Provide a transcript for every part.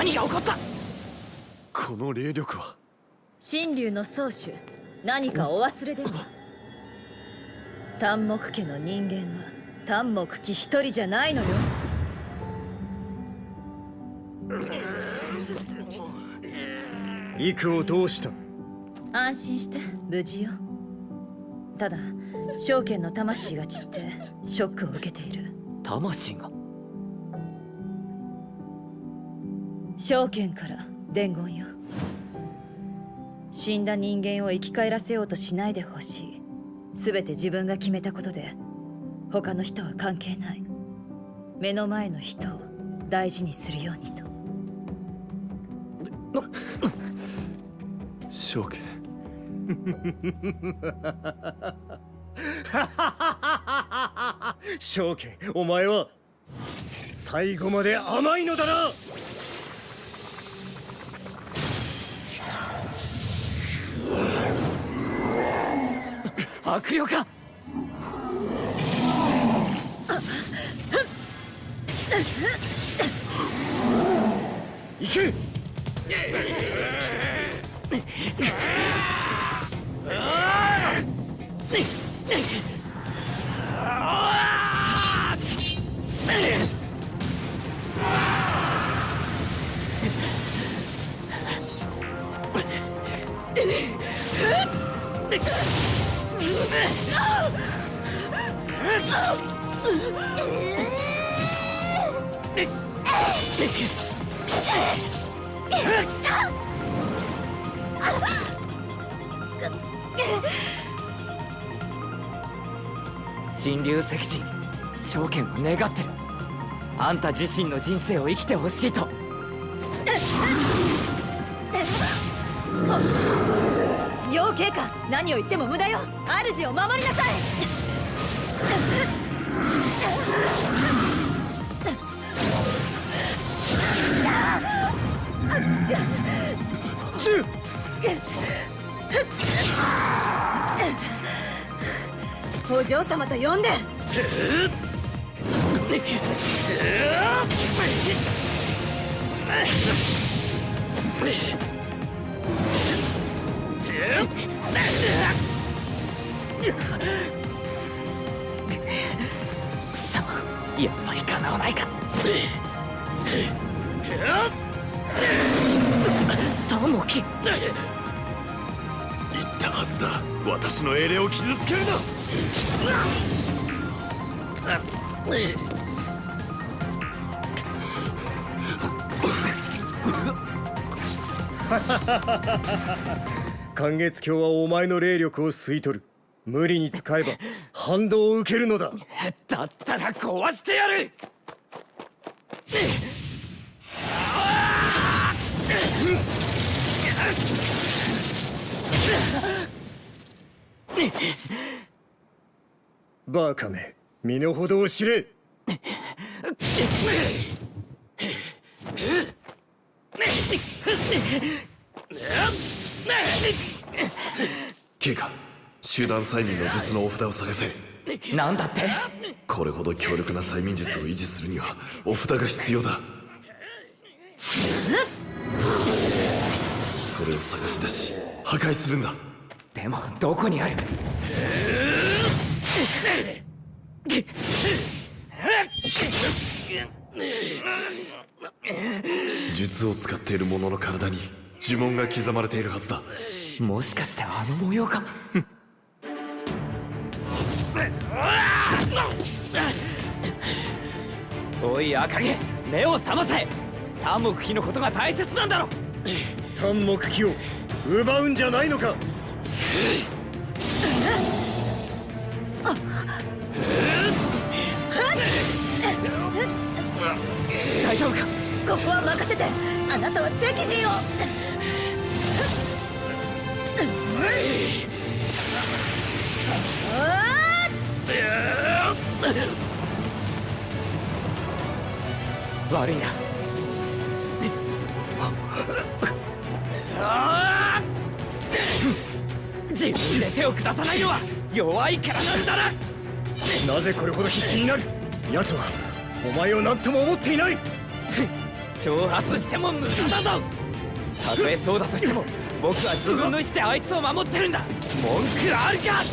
何が起こった？この霊力は神竜の宗主、何かお忘れでも？丹木家の人間は丹木家一人じゃないのよ。幾をどうした？安心して無事よ。ただ証券の魂が散ってショックを受けている。魂が？証券から伝言よ。死んだ人間を生き返らせようとしないでほしい。全て自分が決めたことで他の人は関係ない。目の前の人を大事にするようにと。証券証券、お前は最後まで甘いのだな。悪霊か？行け！神竜石人、証券を願ってる。あんた自身の人生を生きてほしいと。妖警官、何を言っても無駄よ。主を守りなさい。お嬢様と呼んで。くそ、やっぱり叶わないか。玉木、言ったはずだ。私の英霊を傷つけるな。寒月鏡はお前の霊力を吸い取る。無理に使えば反動を受けるのだ。だったら壊してやる。バカめ、身の程を知れ。ケイカ、集団催眠の術のお札を探せ。なんだって？これほど強力な催眠術を維持するにはお札が必要だ。それを探し出し破壊するんだ。でもどこにある？術を使っている者の体に呪文が刻まれているはずだ。もしかしてあの模様か？おい赤毛、目を覚ませ。丹木木のことが大切なんだろ。丹木木を奪うんじゃないのか。大丈夫か？ここは任せて。あなたは石人を。悪いな。自分で手を下さないのは弱いからなんだな。なぜこれほど必死になる？奴はお前を何とも思っていない。挑発しても無駄だぞ。たとえそうだとしても僕は自分の意志であいつを守ってるんだ。文句あるか。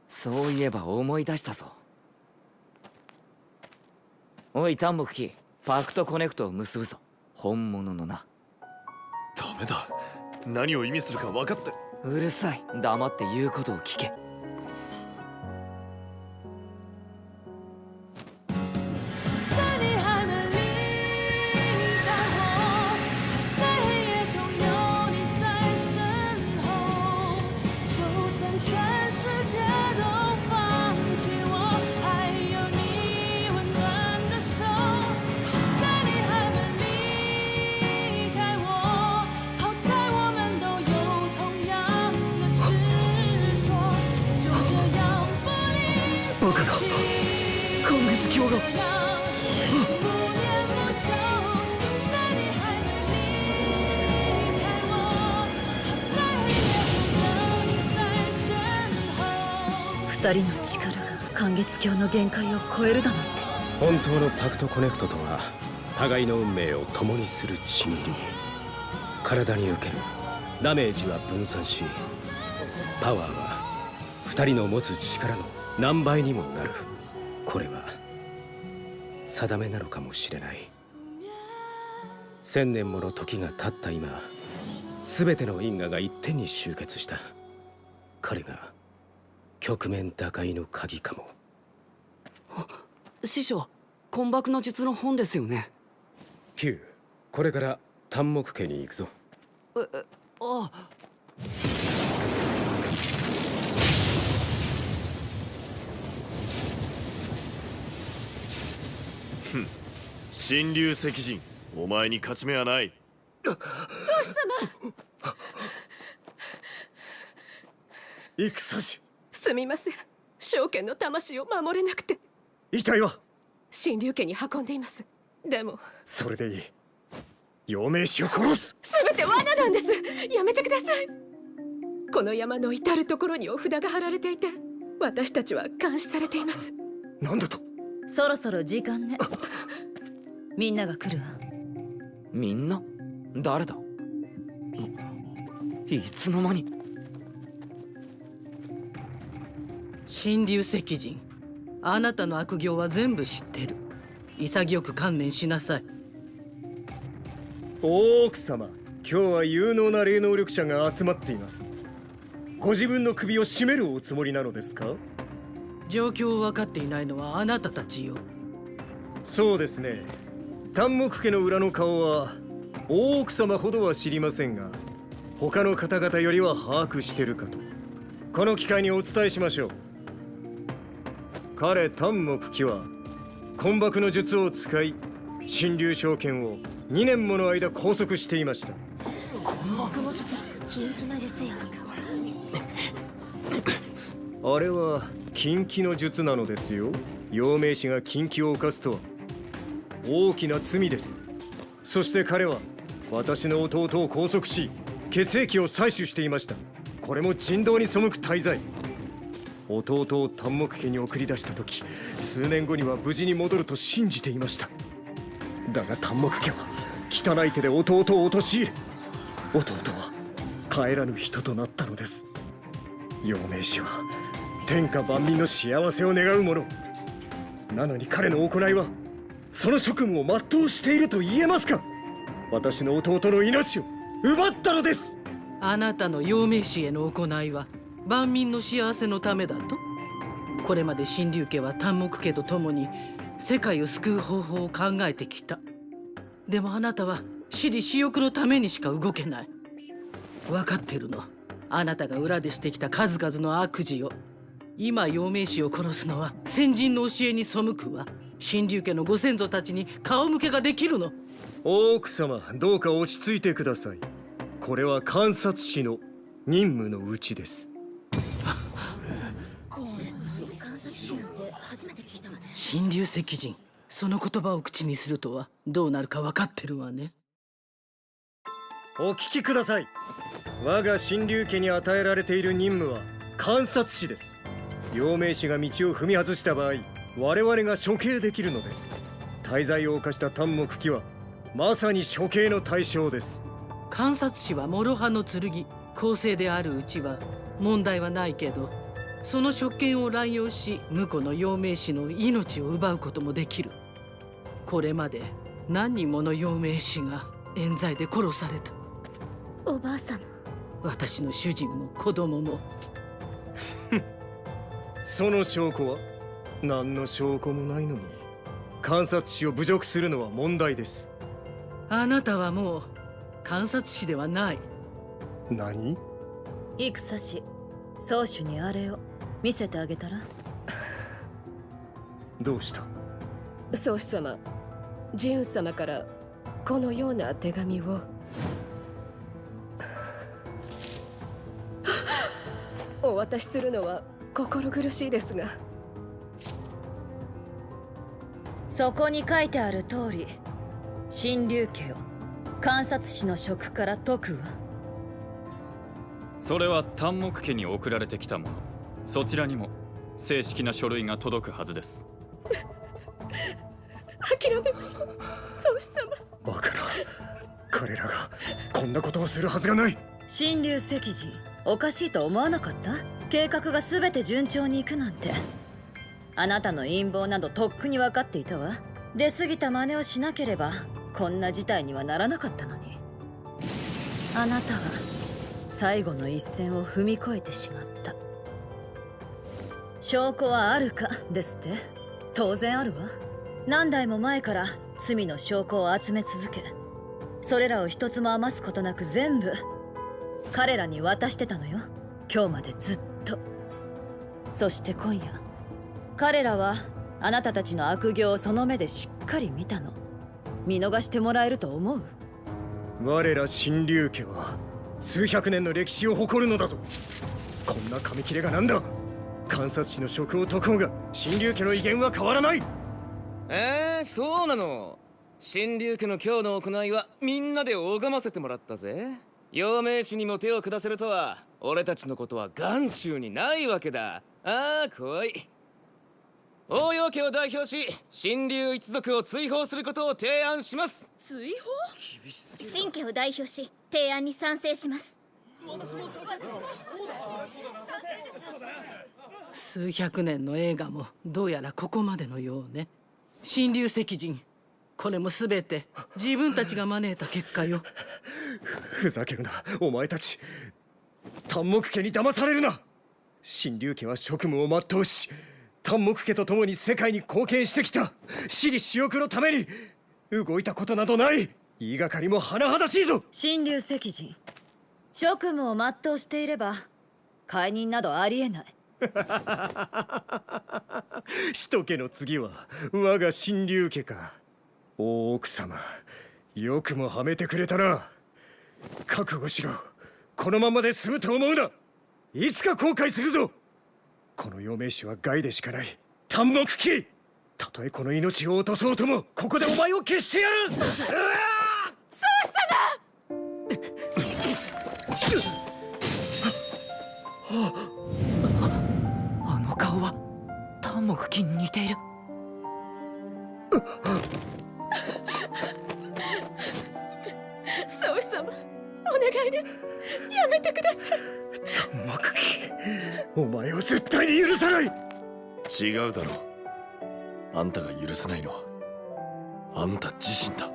そういえば思い出したぞ。おい丹木木、パクトコネクトを結ぶぞ。本物のな。ダメだ。何を意味するか分かって。うるさい。黙って言うことを聞け。在你还没离开我，在黑夜中有你在身后，就算全世界都放弃我，还有你温暖的手。在你还没离开我，好在我们都有同样的执着，就这样不离不弃。今月鏡が。不念不休，在你还没离开我，在黑夜中有你在身后。二人の力が寒月鏡の限界を超えるだなんて。本当のパクトコネクトとは互いの運命を共にする血みり。体に受けるダメージは分散し、パワーは二人の持つ力の何倍にもなる。これは定めなのかもしれない。1000年もの時が経った今、全ての因果が一点に集結した。彼が局面打開の鍵かも。師匠、根爆の術の本ですよね。キュー、これから丹木家に行くぞ。あ、神竜石人、お前に勝ち目はない。戦じ。すみません。証券の魂を守れなくて遺体は神竜家に運んでいます。でもそれでいい。陽明師を殺す。全て罠なんです。やめてください。この山の至る所にお札が貼られていて、私たちは監視されています。なんだと。そろそろ時間ね。みんなが来るわ。みんな誰だ。いつの間に。神竜石人、あなたの悪行は全部知ってる。潔く観念しなさい。大奥様、今日は有能な霊能力者が集まっています。ご自分の首を絞めるおつもりなのですか。状況を分かっていないのはあなたたちよ。そうですね。丹木家の裏の顔は大奥様ほどは知りませんが、他の方々よりは把握してるかと。この機会にお伝えしましょう。彼丹木貴は根爆の術を使い、神竜証券を2年もの間拘束していました。根爆の術。禁忌の術よ。あれは禁忌の術なのですよ。陽明師が禁忌を犯すとは大きな罪です。そして彼は私の弟を拘束し、血液を採取していました。これも人道に背く大罪。弟を丹木家に送り出した時、数年後には無事に戻ると信じていました。だが丹木家は汚い手で弟を陥れ、弟は帰らぬ人となったのです。陽明師は天下万民の幸せを願う者なのに、彼の行いはその職務を全うしていると言えますか。私の弟の命を奪ったのです。あなたの陽明師への行いは万民の幸せのためだと。これまで神竜家は丹木家と共に世界を救う方法を考えてきた。でもあなたは私利私欲のためにしか動けない。分かってるの。あなたが裏でしてきた数々の悪事を。今陽明師を殺すのは先人の教えに背くわ。神竜家のご先祖たちに顔向けができるの。大奥様、どうか落ち着いてください。これは監察士の任務のうちです。神竜石人、その言葉を口にするとはどうなるか分かってるわね。お聞きください。我が神竜家に与えられている任務は観察士です。陽明士が道を踏み外した場合、我々が処刑できるのです。大罪を犯した丹木木はまさに処刑の対象です。観察士は諸刃の剣、公正であるうちは問題はないけど、その職権を乱用し婿の陽明士の命を奪うこともできる。これまで何人もの陽明士が冤罪で殺された。おばあ様、私の主人も子供も。その証拠は何の証拠もないのに観察士を侮辱するのは問題です。あなたはもう観察士ではない。何？戦士宗主にあれを見せてあげたら。どうした？宗主様、ジウン様からこのような手紙を。お渡しするのは心苦しいですが。そこに書いてある通り、神竜家を観察士の職から解くわ。それは丹木家に送られてきたもの。そちらにも正式な書類が届くはずです。諦めましょう、宗主様。バカな。彼らがこんなことをするはずがない。神竜石人、おかしいと思わなかった？計画が全て順調にいくなんて。あなたの陰謀などとっくに分かっていたわ。出過ぎた真似をしなければこんな事態にはならなかったのに。あなたは最後の一線を踏み越えてしまった。証拠はあるかですって？当然あるわ。何代も前から罪の証拠を集め続け、それらを一つも余すことなく全部彼らに渡してたのよ、今日までずっと。そして今夜、彼らはあなたたちの悪行をその目でしっかり見たの。見逃してもらえると思う？我ら神竜家は数百年の歴史を誇るのだぞ。こんな紙切れがなんだ。観察士の職を解こうが神竜家の威厳は変わらない。そうなの。神竜家の今日の行いはみんなで拝ませてもらったぜ。陽明士にも手を下せるとは俺たちのことは眼中にないわけだ。ああ、怖い。応陽家を代表し神竜一族を追放することを提案します。追放？神家を代表し提案に賛成します。数百年の映画もどうやらここまでのようね。神竜石人、これも全て自分たちが招いた結果よ。ふざけるな、お前たち。丹木家に騙されるな。神竜家は職務を全うし、丹木家と共に世界に貢献してきた。私利私欲のために動いたことなどない。言いがかりも甚だしいぞ。神竜石人、職務を全うしていれば解任などありえない。使徒家の次は我が神竜家か。大奥様、よくもはめてくれたな。覚悟しろ。このままで済むと思うな。いつか後悔するぞ。この陽明士は害でしかない。丹木木、たとえこの命を落とそうともここでお前を消してやる。宗主様。あの顔は丹木木に似ている。宗主様、お願いです。やめてください。丹木木、お前を絶対に許さない。違うだろう。あんたが許せないのはあんた自身だ。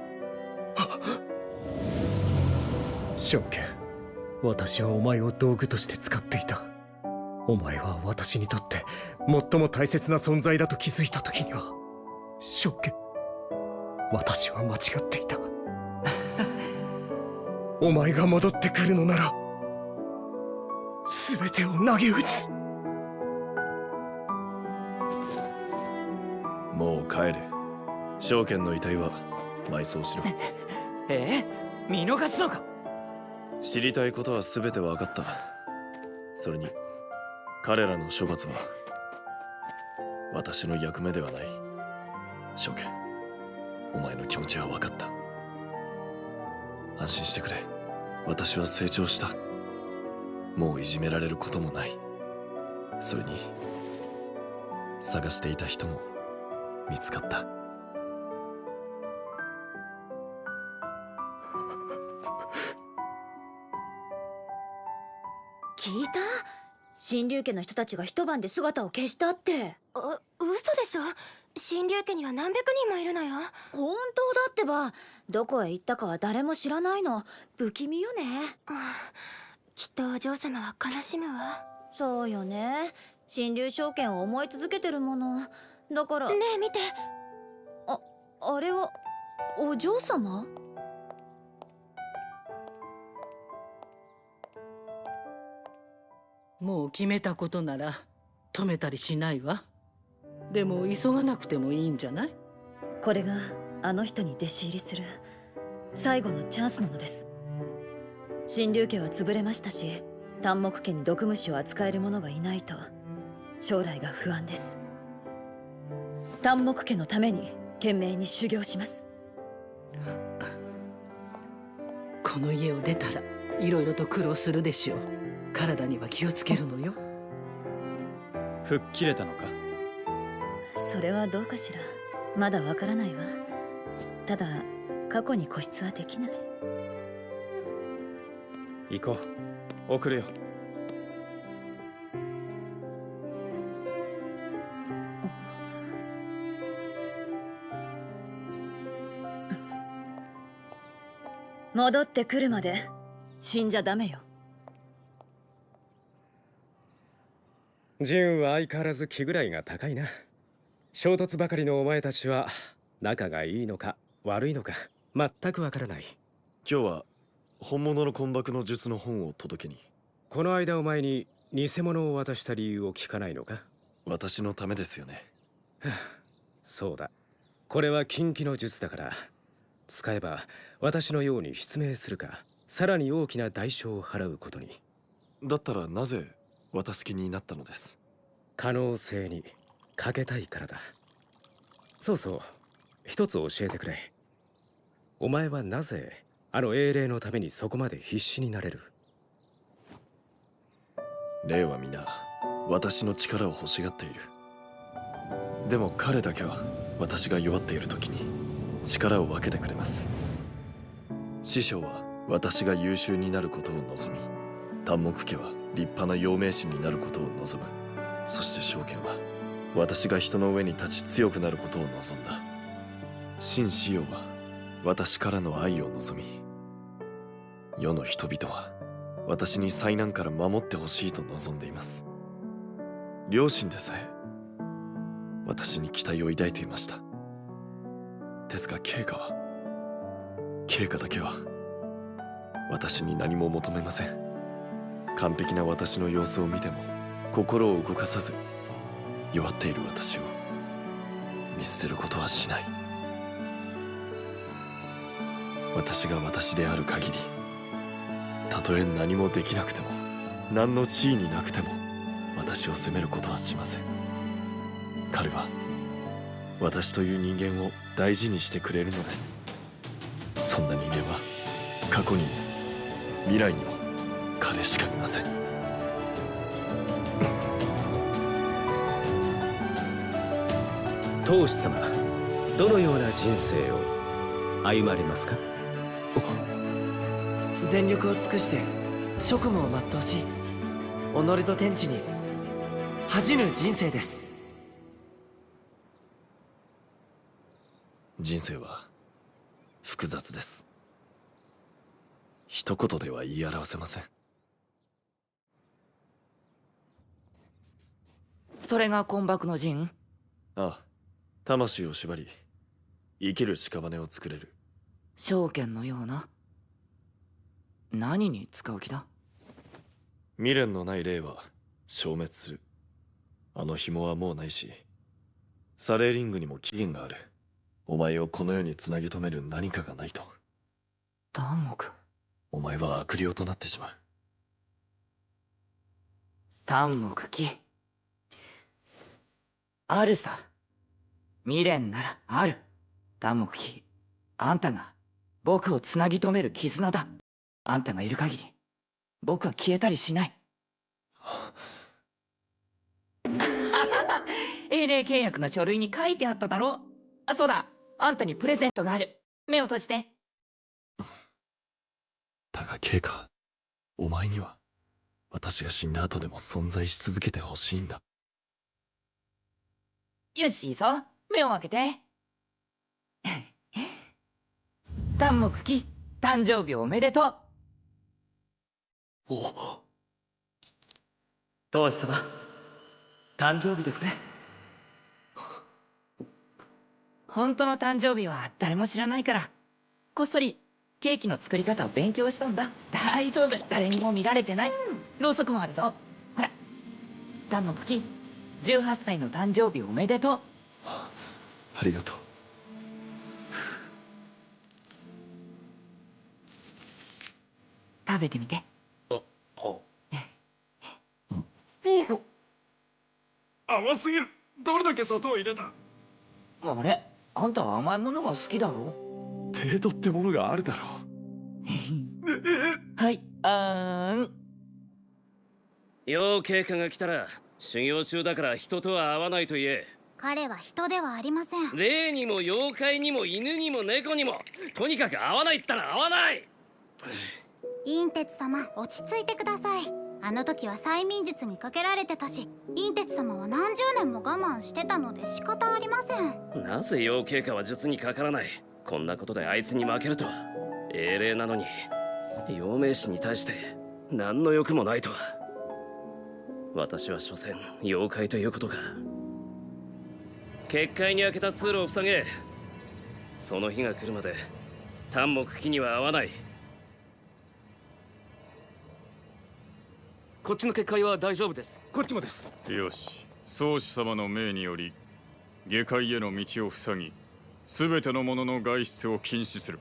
証券、私はお前を道具として使っていた。お前は私にとって最も大切な存在だと気づいた時には、証券、私は間違っていた。お前が戻ってくるのなら全てを投げ打つ。もう帰れ。証券の遺体は埋葬しろ。見逃すのか？知りたいことは全て分かった。それに彼らの処罰は私の役目ではない。証券、お前の気持ちは分かった。安心してくれ。私は成長した。もういじめられることもない。それに探していた人も見つかった。聞いた？神竜家の人たちが一晩で姿を消したって。嘘でしょ。神竜家には何百人もいるのよ。本当だってば。どこへ行ったかは誰も知らないの。不気味よね。きっとお嬢様は悲しむわ。そうよね。神竜証券を思い続けてるものだから。ねえ見て。あれはお嬢様？もう決めたことなら止めたりしないわ。でも急がなくてもいいんじゃない？これがあの人に弟子入りする最後のチャンスなのです。神竜家は潰れましたし、丹木家に毒虫を扱える者がいないと将来が不安です。丹木家のために懸命に修行します。この家を出たらいろいろと苦労するでしょう。体には気をつけるのよ。吹っ切れたのか？それはどうかしら。まだわからないわ。ただ過去に固執はできない。行こう。送るよ。戻ってくるまで死んじゃダメよ。ジンは相変わらず気ぐらいが高いな。衝突ばかりのお前たちは仲がいいのか悪いのか全くわからない。今日は本物の魂縛の術の本を届けに。この間お前に偽物を渡した理由を聞かないのか？私のためですよね。そうだ。これは禁忌の術だから、使えば私のように失明するか、さらに大きな代償を払うことに。だったらなぜ渡す気になったのです？可能性にかけたいからだ。そうそう、一つ教えてくれ。お前はなぜあの英霊のためにそこまで必死になれる？霊は皆私の力を欲しがっている。でも彼だけは私が弱っている時に力を分けてくれます。師匠は私が優秀になることを望み、丹木家は立派な陽明師になることを望む。そして証券は私が人の上に立ち強くなることを望んだ。秦師陽は私からの愛を望み、世の人々は私に災難から守ってほしいと望んでいます。両親でさえ私に期待を抱いていました。ですが慶香だけは私に何も求めません。完璧な私の様子を見ても心を動かさず、弱っている私を見捨てることはしない。私が私である限り、たとえ何もできなくても何の地位になくても私を責めることはしません。彼は私という人間を大事にしてくれるのです。そんな人間は過去にも未来にも彼しかいません。当主様、どのような人生を歩まれますか？全力を尽くして職務を全うし、己と天地に恥じぬ人生です。人生は複雑です。一言では言い表せません。それが魂縛の陣？ああ、魂を縛り生きる屍を作れる。証券のような。何に使う気だ？未練のない霊は消滅する。あの紐はもうないし、サレーリングにも期限がある。お前をこの世につなぎ止める何かがないと、丹木。お前は悪霊となってしまう。丹木木。あるさ。未練ならある。丹木妃、あんたが僕をつなぎ止める絆だ。あんたがいる限り、僕は消えたりしない。英霊契約の書類に書いてあっただろ。あ、そうだ。あんたにプレゼントがある。目を閉じて。だがケイカ、お前には私が死んだ後でも存在し続けてほしいんだ。よし、いいぞ。目を開けて。丹木妃、誕生日おめでとう。お当主様、誕生日ですね。本当の誕生日は誰も知らないから、こっそりケーキの作り方を勉強したんだ。大丈夫、誰にも見られてない。ろうそくもあるぞ。ほら、丹木妃、18歳の誕生日おめでとう。ありがとう。食べてみて。甘すぎる。どれだけ砂糖を入れた？あれ、あんたは甘いものが好きだろ？程度ってものがあるだろはい、あーん。陽慶華が来たら修行中だから人とは会わないと言え。彼は人ではありません。霊にも妖怪にも犬にも猫にもとにかく会わないったら会わない。陰鉄様、落ち着いてください。あの時は催眠術にかけられてたし、陰鉄様は何十年も我慢してたので仕方ありません。なぜ陽慶華は術にかからない？こんなことであいつに負けるとは。英霊なのに陽明師に対して何の欲もないとは。私は所詮妖怪ということか。結界に開けた通路を塞げ。その日が来るまで丹木妃には会わない。こっちの結界は大丈夫です。こっちもです。よし、宗主様の命により下界への道を塞ぎ、全ての者の外出を禁止する。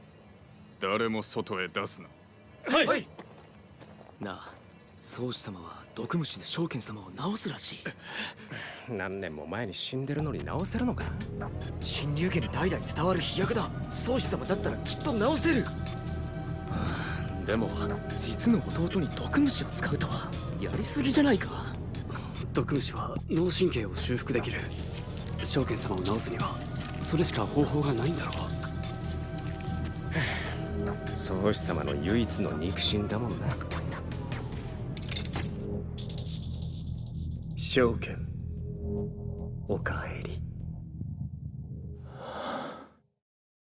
誰も外へ出すな。はい、はい、なあ、宗主様は毒虫で聖剣様を治すらしい。何年も前に死んでるのに治せるのか？新竜家に代々伝わる飛躍だ。宗主様だったらきっと治せる。でも実の弟に毒虫を使うとはやりすぎじゃないか。毒虫は脳神経を修復できる。聖剣様を治すにはそれしか方法がないんだろう。宗主様の唯一の肉親だもんな。聖剣、おかえり。